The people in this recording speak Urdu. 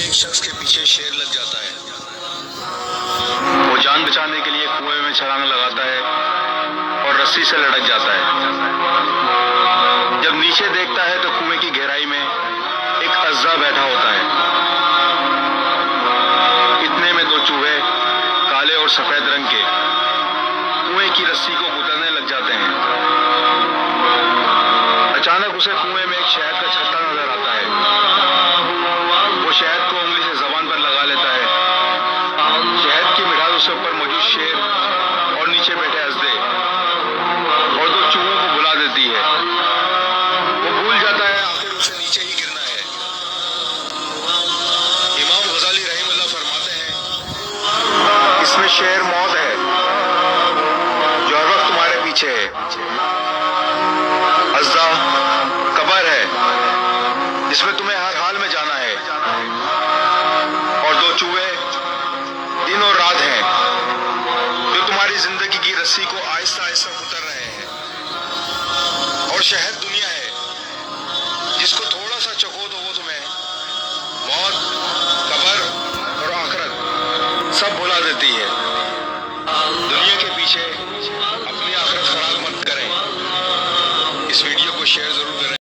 ایک شخص کے پیچھے شیر لگ جاتا ہے۔ وہ جان بچانے کے لیے کنویں میں چھلانگ لگاتا ہے اور رسی سے لڑک جاتا ہے۔ جب نیچے دیکھتا ہے تو کنویں کی گہرائی میں ایک اژدھا بیٹھا ہوتا ہے۔ اتنے میں دو چوہے کالے اور سفید رنگ کے کنویں کی رسی کو کترنے لگ جاتے ہیں۔ اچانک اسے کنویں میں ایک شہد کا چھتا نظر آتا ہے۔ وہ شہد کو انگلی سے زبان پر لگا لیتا ہے۔ شہد کی مٹھاس اسے اوپر موجود شیر اور نیچے بیٹھے اژدھے اور دو چوہوں کو بلا دیتی ہے۔ وہ بھول جاتا ہے آخر اسے نیچے ہی گرنا ہے۔ امام غزالی رحمہ اللہ فرماتے ہیں، اس میں شیر موت ہے جو ہر وقت تمہارے پیچھے ہے۔ اژدھا قبر ہے جس میں تمہیں ہر حال میں جانا ہے۔ اور دو چوہے دن اور رات ہیں جو تمہاری زندگی کی رسی کو آہستہ آہستہ اتر رہے ہیں۔ اور شہد دنیا ہے جس کو تھوڑا سا چکھو تو وہ تمہیں موت، قبر اور آخرت سب بھلا دیتی ہے۔ دنیا کے پیچھے اپنی آخرت خراب مت کریں۔ اس ویڈیو کو شیئر ضرور کریں۔